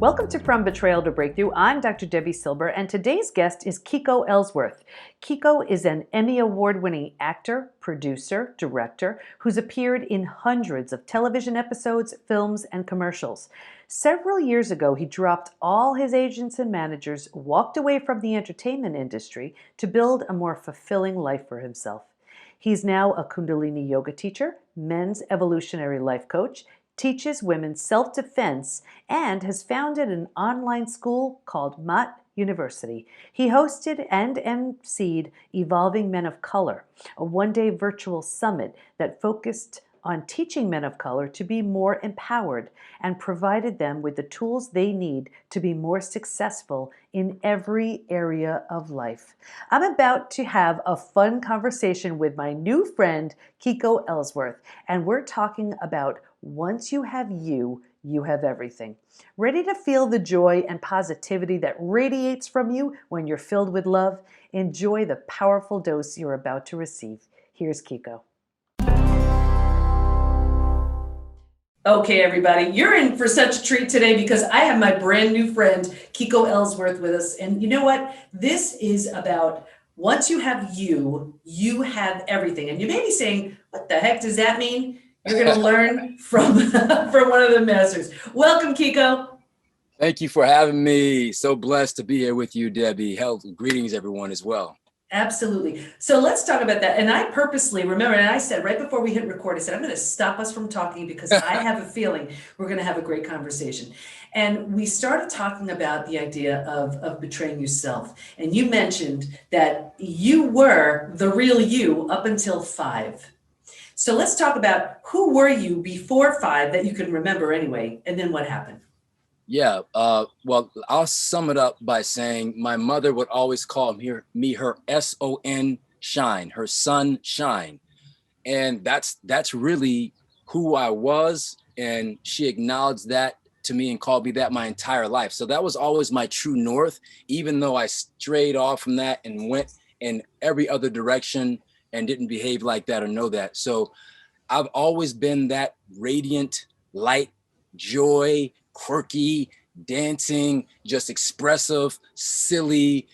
Welcome to From Betrayal to Breakthrough. I'm Dr. Debbie Silber, and today's guest is Kiko Ellsworth. Kiko is an Emmy Award-winning actor, producer, director who's appeared in hundreds of television episodes, films, and commercials. Several years ago, he dropped all his agents and managers, walked away from the entertainment industry to build a more fulfilling life for himself. He's now a Kundalini yoga teacher, men's evolutionary life coach, teaches women self-defense, and has founded an online school called Mat University. He hosted and emceed Evolving Men of Color, a one-day virtual summit that focused on teaching men of color to be more empowered and provided them with the tools they need to be more successful in every area of life. I'm about to have a fun conversation with my new friend, Kiko Ellsworth, and we're talking about once you have you, you have everything. Ready to feel the joy and positivity that radiates from you when you're filled with love? Enjoy the powerful dose you're about to receive. Here's Kiko. Okay, everybody, you're in for such a treat today because I have my brand new friend, Kiko Ellsworth, with us. And you know what? This is about once you have you, you have everything. And you may be saying, what the heck does that mean? You're going to learn from one of the masters. Welcome, Kiko. Thank you for having me. So blessed to be here with you, Debbie. Health, greetings, everyone, as well. Absolutely. So let's talk about that. And I purposely remember, and I said right before we hit record, I said, I'm going to stop us from talking because I have a feeling we're going to have a great conversation. And we started talking about the idea of betraying yourself. And you mentioned that you were the real you up until 5. So let's talk about who were you before 5 that you can remember anyway, and then what happened? Yeah, well, I'll sum it up by saying my mother would always call me her S-O-N shine, her sunshine. And that's really who I was. And she acknowledged that to me and called me that my entire life. So that was always my true north, even though I strayed off from that and went in every other direction and didn't behave like that or know that. So I've always been that radiant, light, joy, quirky, dancing, just expressive, silly,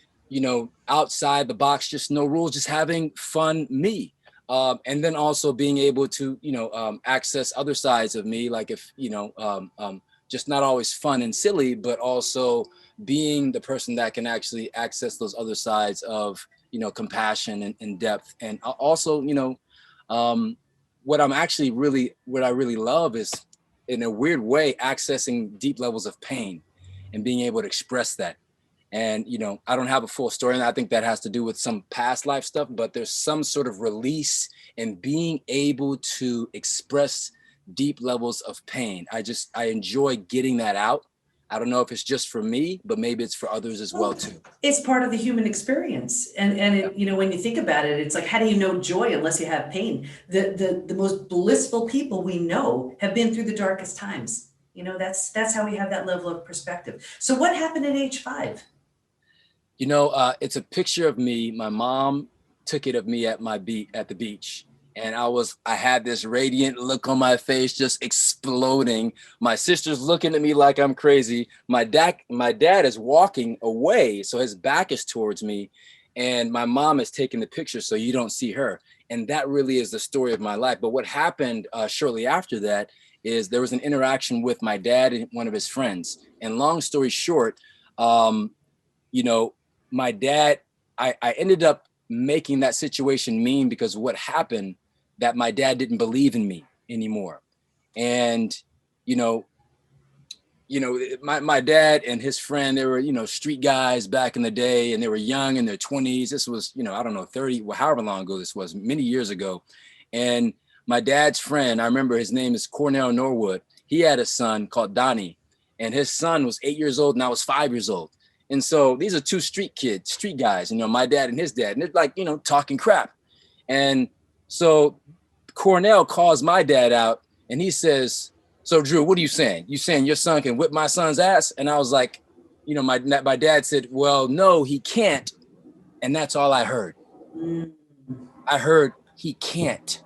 outside the box, just no rules, just having fun me. And then also being able to, access other sides of me, like if, just not always fun and silly, but also being the person that can actually access those other sides of, compassion and depth. And also, what I really love is, in a weird way, accessing deep levels of pain and being able to express that. And, I don't have a full story, and I think that has to do with some past life stuff, but there's some sort of release in being able to express deep levels of pain. I enjoy getting that out. I don't know if it's just for me, but maybe it's for others as well too. It's part of the human experience. And it, when you think about it, it's like, how do you know joy unless you have pain? The most blissful people we know have been through the darkest times. That's how we have that level of perspective. So what happened at age 5? It's a picture of me. My mom took it of me at the beach. And I had this radiant look on my face, just exploding. My sister's looking at me like I'm crazy. My dad is walking away, so his back is towards me. And my mom is taking the picture, so you don't see her. And that really is the story of my life. But what happened shortly after that is there was an interaction with my dad and one of his friends. And long story short, my dad, I ended up making that situation mean because what happened, that my dad didn't believe in me anymore. And, my dad and his friend, they were, street guys back in the day, and they were young in their 20s. This was, I don't know, 30, however long ago this was, many years ago. And my dad's friend, I remember his name is Cornell Norwood. He had a son called Donnie, and his son was 8 years old and I was 5 years old. And so these are two street guys, my dad and his dad, and they're like, talking crap. And so Cornell calls my dad out and he says, so Drew, what are you saying? You saying your son can whip my son's ass? And I was like, my dad said, well, no, he can't. And that's all I heard. I heard he can't.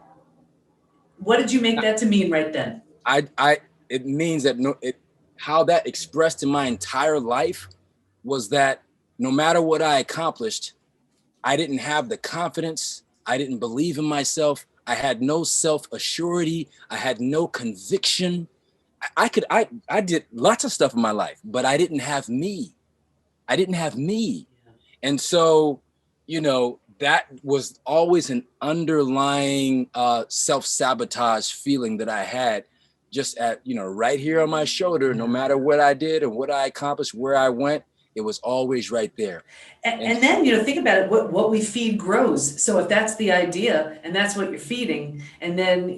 What did you make that to mean right then? It means that how that expressed in my entire life was that no matter what I accomplished, I didn't have the confidence. I didn't believe in myself. I had no self-assurity. I had no conviction. I did lots of stuff in my life, but I didn't have me. I didn't have me. And so, that was always an underlying self-sabotage feeling that I had just at, right here on my shoulder, no matter what I did and what I accomplished, where I went, it was always right there. And then, think about it, what we feed grows. So if that's the idea and that's what you're feeding, and then,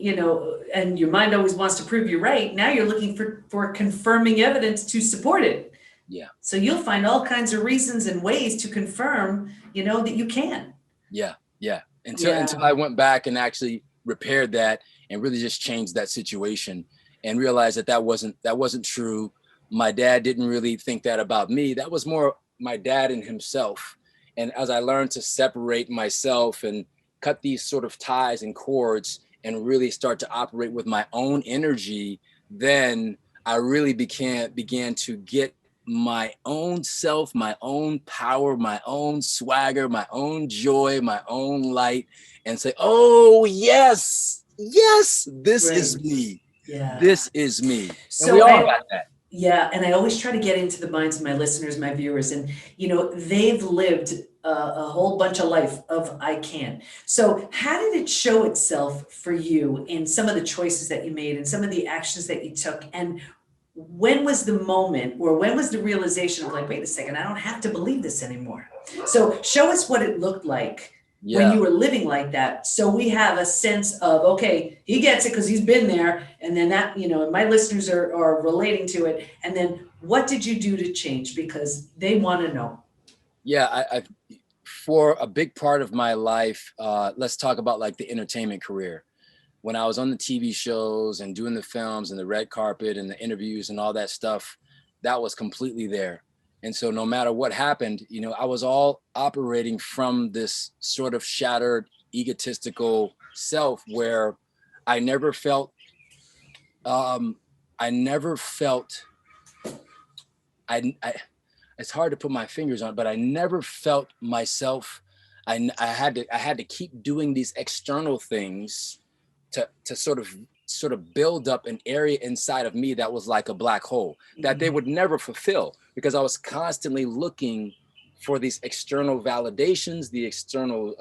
and your mind always wants to prove you're right, now you're looking for confirming evidence to support it. Yeah. So you'll find all kinds of reasons and ways to confirm, that you can. Yeah. Yeah. Until I went back and actually repaired that and really just changed that situation and realized that wasn't true. My dad didn't really think that about me. That was more my dad and himself. And as I learned to separate myself and cut these sort of ties and cords and really start to operate with my own energy, then I really began to get my own self, my own power, my own swagger, my own joy, my own light, and say, oh, yes, this is me. Yeah. This is me. So and we all got that. Yeah, and I always try to get into the minds of my listeners, my viewers, and they've lived a whole bunch of life of I can. So how did it show itself for you in some of the choices that you made and some of the actions that you took? And when was the moment, or when was the realization of like, wait a second, I don't have to believe this anymore? So show us what it looked like when you were living like that, so we have a sense of, okay, he gets it because he's been there, and then that, and my listeners are relating to it, and then what did you do to change, because they want to know. Yeah, I for a big part of my life, let's talk about like the entertainment career. When I was on the TV shows and doing the films and the red carpet and the interviews and all that stuff, that was completely there. And so no matter what happened, I was all operating from this sort of shattered, egotistical self where I never felt, it's hard to put my fingers on, but I never felt myself. I had to keep doing these external things to sort of build up an area inside of me that was like a black hole that they would never fulfill, because I was constantly looking for these external validations, the external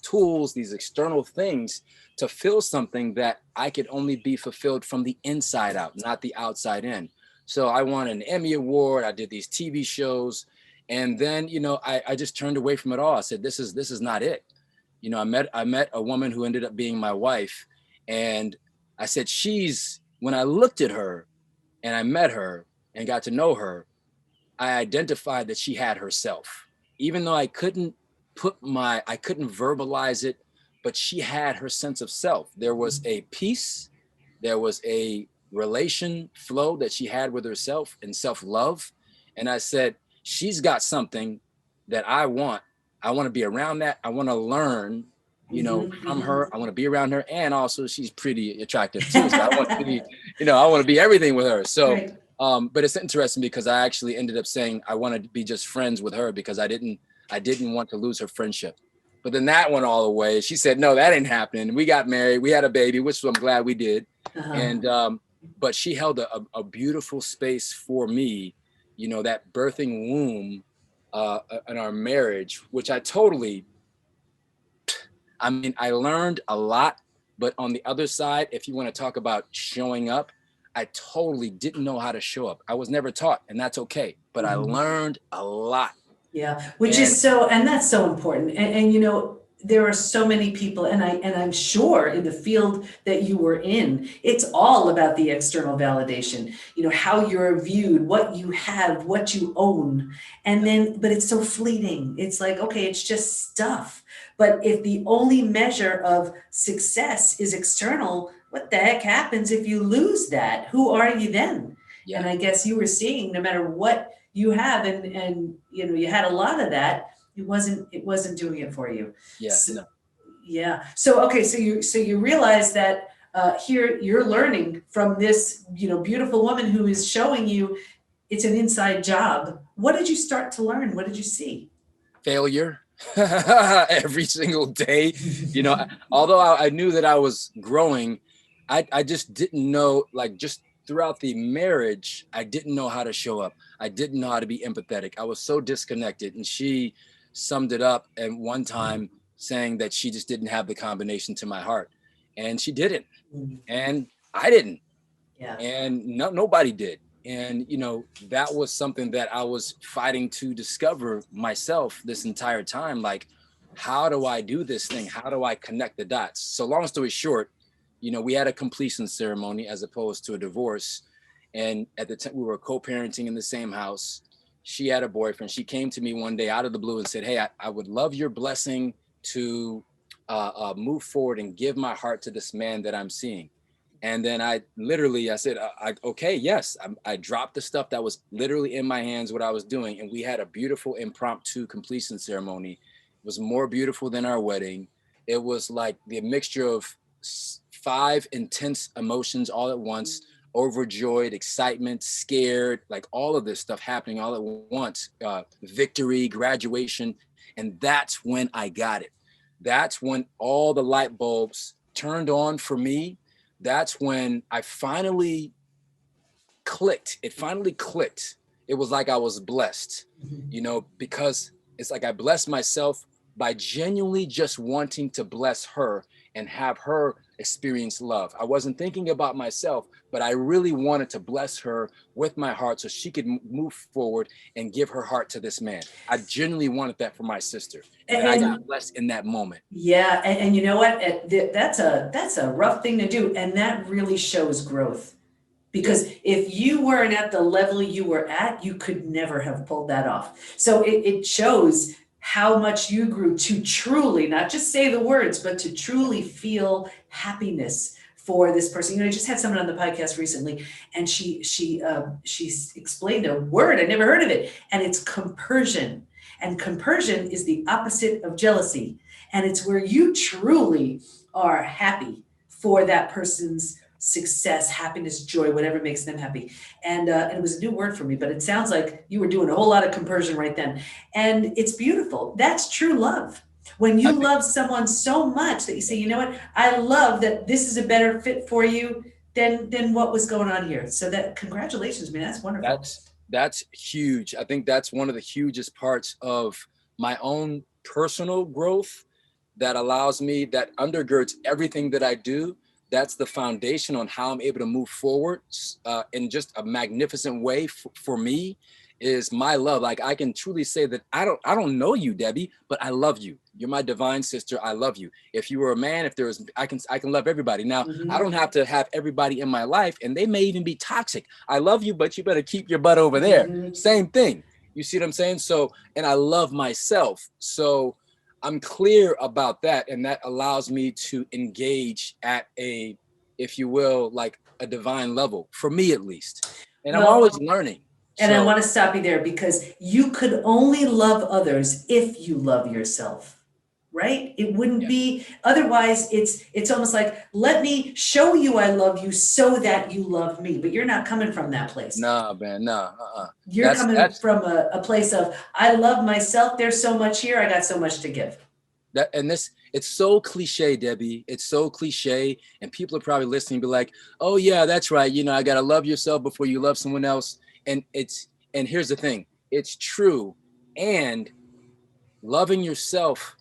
tools, these external things to fill something that I could only be fulfilled from the inside out, not the outside in. So I won an Emmy Award. I did these TV shows. And then, I just turned away from it all. I said, this is not it. I met a woman who ended up being my wife. And I said, when I looked at her and I met her and got to know her, I identified that she had herself, even though I couldn't verbalize it, but she had her sense of self. There was a peace, there was a relation flow that she had with herself and self-love. And I said, she's got something that I want. I want to be around that. I want to learn, from her. I want to be around her. And also she's pretty attractive too. So I want to be, I want to be everything with her. So, right. But it's interesting because I actually ended up saying I wanted to be just friends with her because I didn't want to lose her friendship. But then that went all the way. She said, no, that ain't happening. We got married. We had a baby, which I'm glad we did. And, but she held a beautiful space for me, that birthing womb in our marriage, which I learned a lot. But on the other side, if you want to talk about showing up, I totally didn't know how to show up. I was never taught, and that's okay. But I learned a lot. Yeah, and that's so important. And there are so many people, and I'm sure in the field that you were in, it's all about the external validation, how you're viewed, what you have, what you own. But it's so fleeting. It's like, okay, it's just stuff. But if the only measure of success is external, what the heck happens if you lose that? Who are you then? Yeah. And I guess you were seeing, no matter what you have, and you had a lot of that, it wasn't doing it for you. Yeah. So, yeah. So okay, so you realize that, here you're learning from this, beautiful woman who is showing you it's an inside job. What did you start to learn? What did you see? Failure every single day. Although I knew that I was growing, I just didn't know, like, just throughout the marriage, I didn't know how to show up. I didn't know how to be empathetic. I was so disconnected. And she summed it up at one time saying that she just didn't have the combination to my heart. And she didn't. And I didn't. Yeah. And nobody did. And, that was something that I was fighting to discover myself this entire time. Like, how do I do this thing? How do I connect the dots? So long story short, we had a completion ceremony as opposed to a divorce. And at the time we were co-parenting in the same house. She had a boyfriend. She came to me one day out of the blue and said, hey, I would love your blessing to move forward and give my heart to this man that I'm seeing. And then I said, okay, yes. I dropped the stuff that was literally in my hands, what I was doing. And we had a beautiful impromptu completion ceremony. It was more beautiful than our wedding. It was like the mixture of 5 intense emotions all at once, overjoyed, excitement, scared, like all of this stuff happening all at once, victory, graduation. And that's when I got it. That's when all the light bulbs turned on for me. That's when I finally clicked. It finally clicked. It was like I was blessed, because it's like I blessed myself by genuinely just wanting to bless her and have her experience love. I wasn't thinking about myself, but I really wanted to bless her with my heart so she could move forward and give her heart to this man. I genuinely wanted that for my sister. And I got blessed in that moment. Yeah. And you know what? That's a rough thing to do. And that really shows growth. Because if you weren't at the level you were at, you could never have pulled that off. So it shows how much you grew to truly, not just say the words, but to truly feel happiness for this person. I just had someone on the podcast recently, and she explained a word, I never heard of it, and it's compersion. And compersion is the opposite of jealousy. And it's where you truly are happy for that person's success, happiness, joy, whatever makes them happy. And it was a new word for me, but it sounds like you were doing a whole lot of compersion right then. And it's beautiful. That's true love. When you love someone so much that you say, you know what, I love that this is a better fit for you than what was going on here. So that, congratulations, man, that's wonderful. That's huge. I think that's one of the hugest parts of my own personal growth that allows me, that undergirds everything that I do. That's the foundation on how I'm able to move forward in just a magnificent way for me, is my love. Like, I can truly say that I don't know you, Debbie, but I love you. You're my divine sister. I love you. If you were a man, if there was, I can love everybody. Now, I don't have to have everybody in my life, and they may even be toxic. I love you, but you better keep your butt over there. Same thing. You see what I'm saying? So, and I love myself. So I'm clear about that. And that allows me to engage at a, if you will, like a divine level, for me at least. And I'm always learning. And I want to stop you there, because you could only love others if you love yourself, right? It wouldn't be, otherwise it's almost like, let me show you I love you so that you love me. But you're not coming from that place. Nah, man, nah. You're coming from a place of, I love myself. There's so much here. I got so much to give. It's so cliche, Debbie. It's so cliche. And people are probably listening and be like, oh yeah, that's right. I got to love yourself before you love someone else. And here's the thing, it's true. And loving yourself,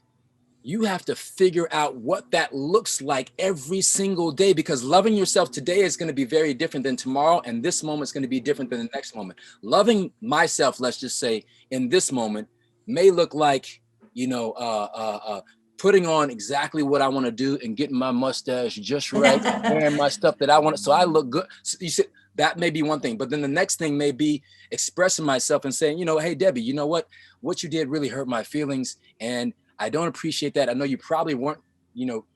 you have to figure out what that looks like every single day, because loving yourself today is going to be very different than tomorrow. And this moment is going to be different than the next moment. Loving myself, let's just say, in this moment may look like, putting on exactly what I want to do and getting my mustache just right, wearing my stuff that I want, so I look good. So you see, that may be one thing, but then the next thing may be expressing myself and saying, hey, Debbie, you know what you did really hurt my feelings, and I don't appreciate that. I know you probably weren't,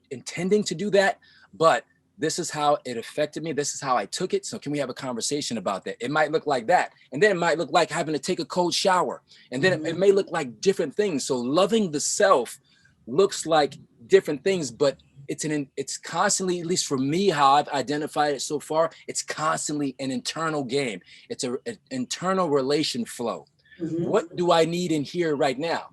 intending to do that, but this is how it affected me. This is how I took it. So can we have a conversation about that? It might look like that. And then it might look like having to take a cold shower. And then it may look like different things. So loving the self looks like different things, but it's constantly, at least for me, how I've identified it so far, it's constantly an internal game. It's an internal relation flow. What do I need in here right now?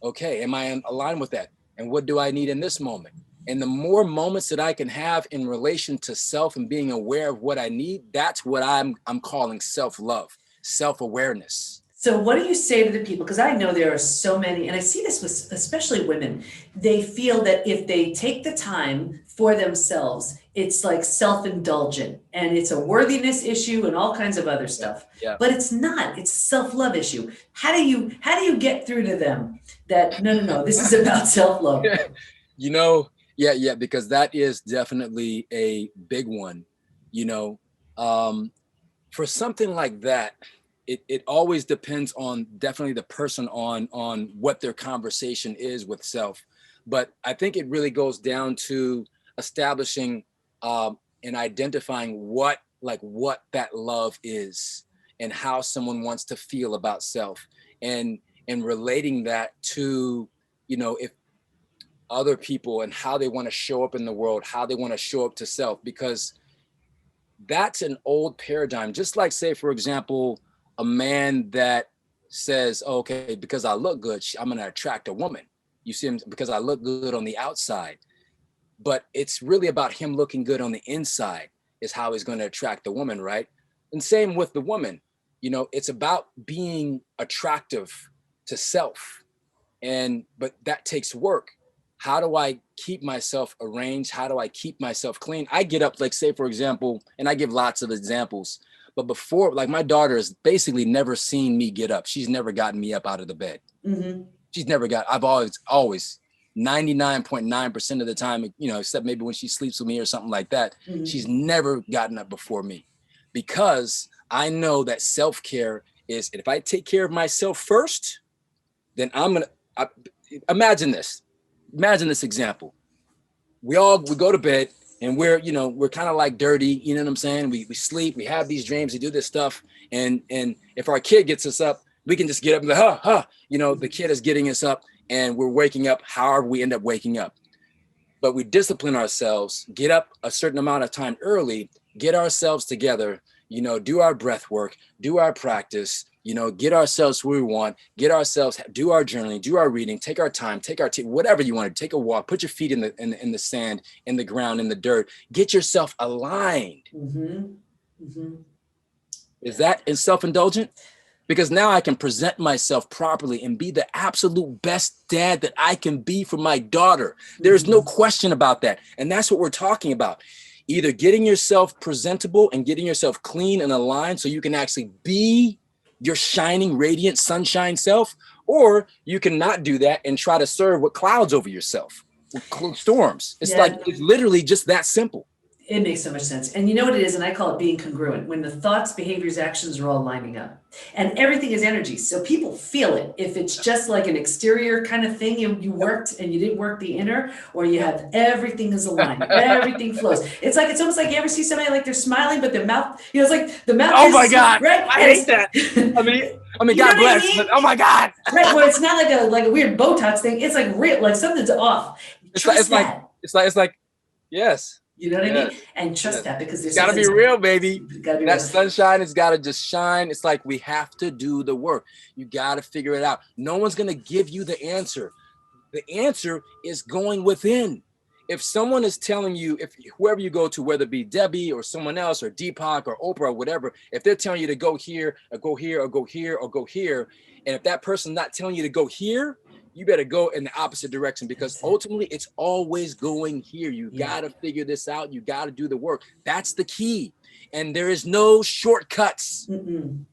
Okay, am I aligned with that? And what do I need in this moment? And the more moments that I can have in relation to self and being aware of what I need, that's what I'm calling self-love, self-awareness. So what do you say to the people? Because I know there are so many, and I see this with especially women. They feel that if they take the time for themselves, it's like self-indulgent and it's a worthiness issue and all kinds of other stuff. Yeah. But it's not. It's a self-love issue. How do you get through to them that no, this is about self-love? Yeah, because that is definitely a big one. For something like that, it always depends on definitely the person on what their conversation is with self. But I think it really goes down to establishing and identifying what that love is and how someone wants to feel about self, and relating that to, if other people and how they want to show up in the world, how they want to show up to self, because that's an old paradigm. Just like, say, for example, a man that says, okay, because I look good, I'm going to attract a woman. You see him because I look good on the outside. But it's really about him looking good on the inside is how he's going to attract the woman, right? And same with the woman. It's about being attractive to self. But that takes work. How do I keep myself arranged? How do I keep myself clean? I get up, like, say, for example, and I give lots of examples, but before, like, my daughter has basically never seen me get up. She's never gotten me up out of the bed. I've always 99.9% of the time, except maybe when she sleeps with me or something like that, she's never gotten up before me, because I know that self-care is, if I take care of myself first, then imagine this example. We go to bed and we're kind of like dirty, you know what I'm saying? We sleep, we have these dreams, we do this stuff. And if our kid gets us up, we can just get up and go, the kid is getting us up and we're waking up however we end up waking up. But we discipline ourselves, get up a certain amount of time early, get ourselves together, do our breath work, do our practice, get ourselves where we want, do our journaling, do our reading, take our time, take our tea, whatever you want to, take a walk, put your feet in the sand, in the ground, in the dirt, get yourself aligned. Is that self-indulgent? Because now I can present myself properly and be the absolute best dad that I can be for my daughter. There's no question about that. And that's what we're talking about. Either getting yourself presentable and getting yourself clean and aligned so you can actually be your shining, radiant, sunshine self, or you can not do that and try to serve with clouds over yourself, with storms. It's literally just that simple. It makes so much sense. And you know what it is? And I call it being congruent, when the thoughts, behaviors, actions are all lining up. And everything is energy. So people feel it. If it's just like an exterior kind of thing, you worked and you didn't work the inner, or you have everything is aligned, everything flows. It's almost like you ever see somebody like they're smiling, but their mouth, it's like the mouth. Oh my God. Right? I hate that. I mean, God bless, but oh my God. Right. Well, it's not like a weird Botox thing. It's like real, like something's off. It's like, yes. You know what I mean? And trust that, because there's gotta be real, baby. That sunshine has got to just shine. It's like we have to do the work. You got to figure it out. No one's going to give you the answer. The answer is going within. If someone is telling you, if whoever you go to, whether it be Debbie or someone else or Deepak or Oprah or whatever, if they're telling you to go here or go here or go here or go here, and if that person's not telling you to go here, you better go in the opposite direction, because ultimately it's always going here. You got to figure this out. You got to do the work. That's the key. And there is no shortcuts.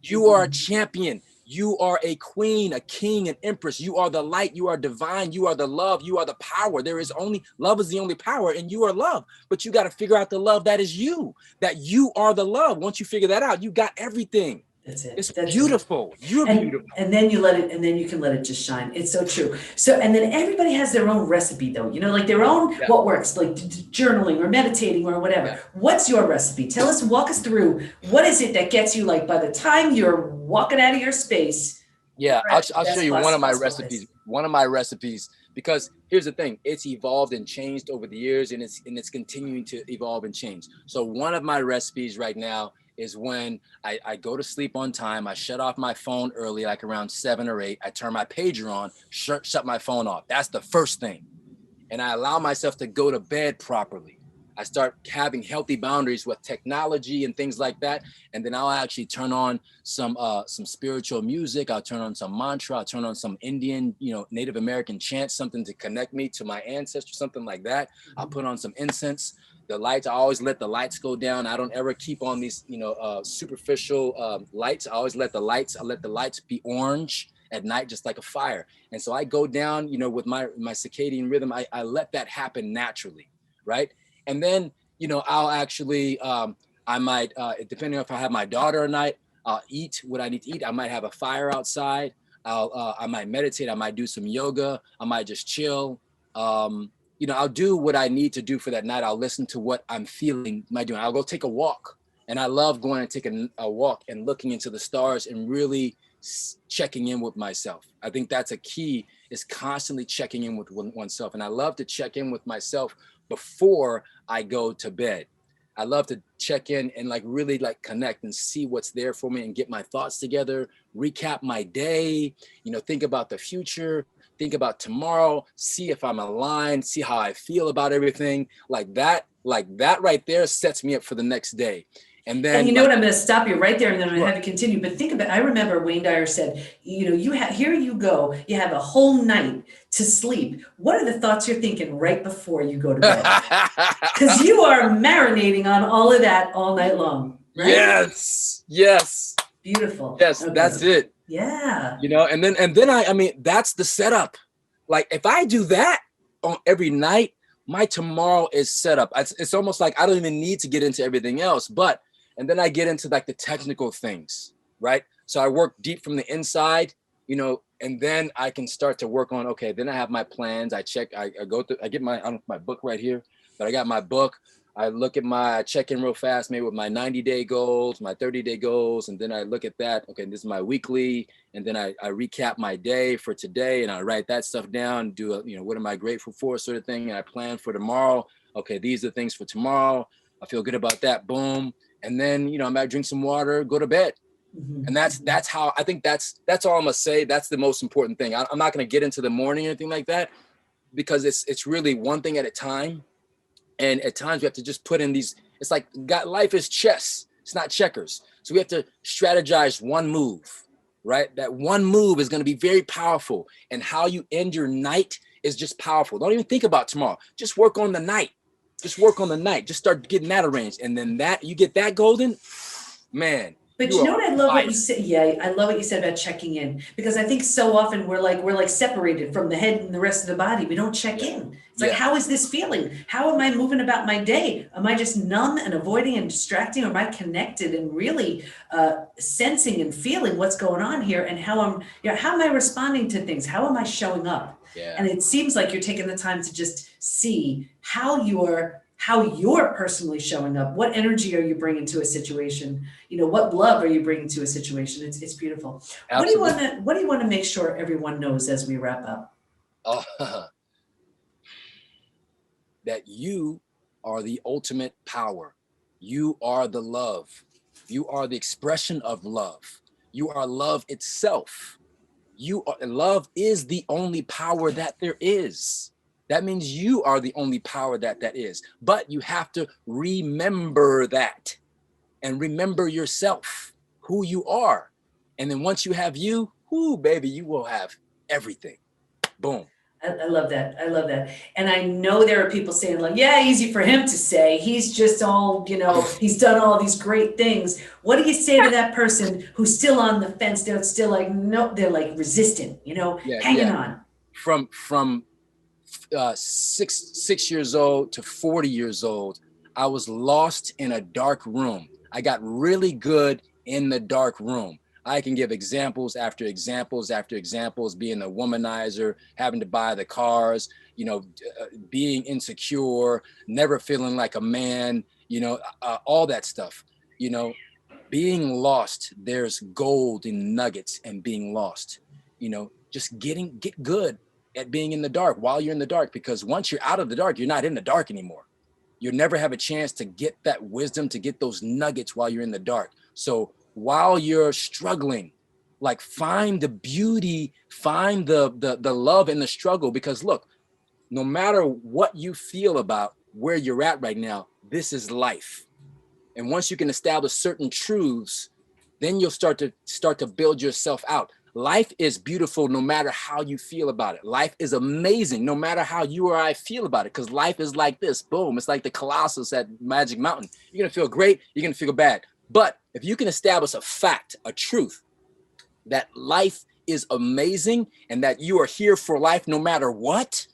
You are a champion. You are a queen, a king, an empress. You are the light. You are divine. You are the love. You are the power. Love is the only power, and you are love. But you got to figure out the love that is you, that you are the love. Once you figure that out, you got everything. That's it. It's beautiful. You're beautiful. And then you can let it just shine. It's so true. So, and then everybody has their own recipe though, like their own, what works, like journaling or meditating or whatever. Yeah. What's your recipe? Walk us through, what is it that gets you, like, by the time you're walking out of your space? Yeah, I'll show you one of my recipes. One of my recipes because here's the thing, it's evolved and changed over the years, and it's continuing to evolve and change. So one of my recipes right now is when I go to sleep on time, I shut off my phone early, like around 7 or 8, I turn my pager on, shut my phone off. That's the first thing. And I allow myself to go to bed properly. I start having healthy boundaries with technology and things like that. And then I'll actually turn on some spiritual music. I'll turn on some mantra. I'll turn on some Indian, Native American chant, something to connect me to my ancestors, something like that. I'll put on some incense. The lights, I always let the lights go down. I don't ever keep on these, superficial lights. I always let the lights be orange at night, just like a fire. And so I go down, with my circadian rhythm, I let that happen naturally, right? And then, I'll actually, I might, depending on if I have my daughter or not, I'll eat what I need to eat. I might have a fire outside. I might meditate. I might do some yoga. I might just chill. I'll do what I need to do for that night. I'll listen to what I'm feeling. I'll go take a walk. And I love going and taking a walk and looking into the stars and really checking in with myself. I think that's a key, is constantly checking in with oneself. And I love to check in with myself before I go to bed. I love to check in and really connect and see what's there for me and get my thoughts together, recap my day, think about the future, think about tomorrow, see if I'm aligned, see how I feel about everything. Like that right there sets me up for the next day. And then, and you know what, I'm going to stop you right there, and then I'm going Sure. to have you continue. But think about, I remember Wayne Dyer said, here you go, you have a whole night to sleep. What are the thoughts you're thinking right before you go to bed? Because you are marinating on all of that all night long, right? Yes. Beautiful. Yes, Okay. that's it. Yeah. And then I mean, that's the setup. Like if I do that on every night, my tomorrow is set up. It's almost like I don't even need to get into everything else, and then I get into the technical things, right? So I work deep from the inside, and then I can start to work on, okay, then I have my plans. I check, I go through, I get my book right here, but I got my book. I check in real fast, maybe with my 90-day goals, my 30-day goals. And then I look at that. Okay, this is my weekly. And then I recap my day for today, and I write that stuff down, do what am I grateful for sort of thing. And I plan for tomorrow. Okay, these are the things for tomorrow. I feel good about that. Boom. And then, I might drink some water, go to bed. Mm-hmm. And that's how, I think that's all I'm gonna say. That's the most important thing. I'm not gonna get into the morning or anything like that, because it's really one thing at a time. And at times we have to just put in these, it's like life is chess. It's not checkers. So we have to strategize one move, right? That one move is going to be very powerful. And how you end your night is just powerful. Don't even think about tomorrow. Just work on the night. Just start getting that arranged. And then you get that golden, man. But you know what I love what you said? Yeah, I love what you said about checking in, because I think so often we're like separated from the head and the rest of the body. We don't check in. It's like, how is this feeling? How am I moving about my day? Am I just numb and avoiding and distracting? Or am I connected and really sensing and feeling what's going on here? And how am I responding to things? How am I showing up? Yeah. And it seems like you're taking the time to just see how you're personally showing up. What energy are you bringing to a situation? What love are you bringing to a situation? It's beautiful. Absolutely. What do you want to make sure everyone knows as we wrap up? That you are the ultimate power. You are the love. You are the expression of love. You are love itself. Love is the only power that there is. That means you are the only power that is. But you have to remember that and remember yourself, who you are. And then once you have you, baby, you will have everything. Boom. I love that. I love that. And I know there are people saying yeah, easy for him to say. He's just all, he's done all these great things. What do you say to that person who's still on the fence? They're still no, they're resistant, hanging on. From 6 years old to 40 years old, I was lost in a dark room. I got really good in the dark room. I can give examples after examples after examples, being a womanizer, having to buy the cars, being insecure, never feeling like a man, all that stuff, being lost. There's gold in nuggets and being lost, just get good. at being in the dark while you're in the dark, because once you're out of the dark, you're not in the dark anymore. You'll never have a chance to get that wisdom, to get those nuggets while you're in the dark. So while you're struggling, like find the beauty, find the love in the struggle, because look, no matter what you feel about where you're at right now, this is life. And once you can establish certain truths, then you'll start to build yourself out. Life is beautiful no matter how you feel about it. Life is amazing no matter how you or I feel about it, because life is like this. Boom. It's like the Colossus at Magic Mountain. You're going to feel great. You're going to feel bad. But if you can establish a fact, a truth, that life is amazing and that you are here for life no matter what,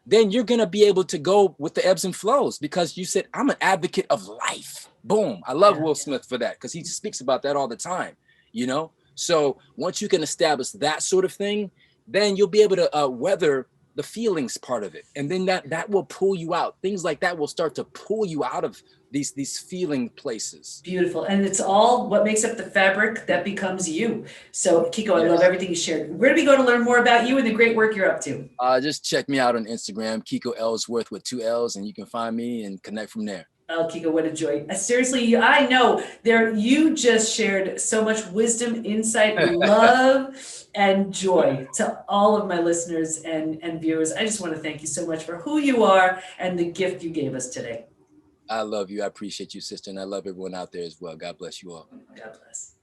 then you're going to be able to go with the ebbs and flows, because you said, I'm an advocate of life. Boom. I love Will Smith for that, because he speaks about that all the time, you know? So once you can establish that sort of thing, then you'll be able to weather the feelings part of it. And then that will pull you out. Things like that will start to pull you out of these feeling places. Beautiful. And it's all what makes up the fabric that becomes you. So Kiko, I love everything you shared. Where do we go to learn more about you and the great work you're up to? Just check me out on Instagram, Kiko Ellsworth with 2 L's, and you can find me and connect from there. Oh, Kiko, what a joy. Seriously, I know you just shared so much wisdom, insight, love, and joy to all of my listeners and viewers. I just want to thank you so much for who you are and the gift you gave us today. I love you. I appreciate you, sister. And I love everyone out there as well. God bless you all. God bless.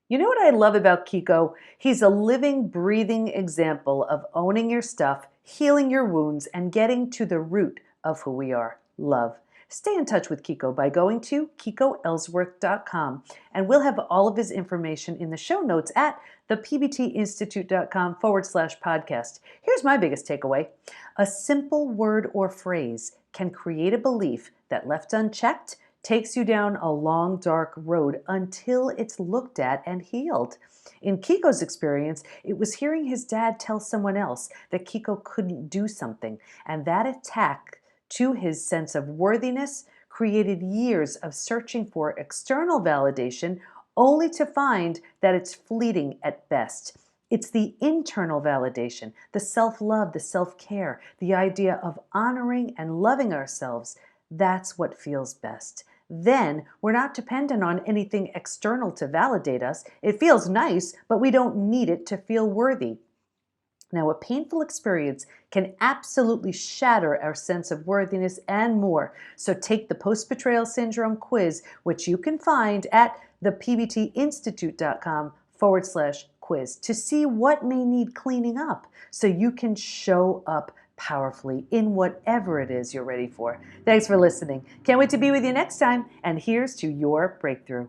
You know what I love about Kiko? He's a living, breathing example of owning your stuff, healing your wounds, and getting to the root of who we are, love. Stay in touch with Kiko by going to KikoEllsworth.com, and we'll have all of his information in the show notes at thepbtinstitute.com/podcast. Here's my biggest takeaway. A simple word or phrase can create a belief that, left unchecked, takes you down a long, dark road until it's looked at and healed. In Kiko's experience, it was hearing his dad tell someone else that Kiko couldn't do something, and that attack to his sense of worthiness created years of searching for external validation, only to find that it's fleeting at best. It's the internal validation, the self-love, the self-care, the idea of honoring and loving ourselves. That's what feels best. Then we're not dependent on anything external to validate us. It feels nice, but we don't need it to feel worthy. Now, a painful experience can absolutely shatter our sense of worthiness and more. So take the post-betrayal syndrome quiz, which you can find at thepbtinstitute.com/quiz to see what may need cleaning up so you can show up powerfully in whatever it is you're ready for. Thanks for listening. Can't wait to be with you next time. And here's to your breakthrough.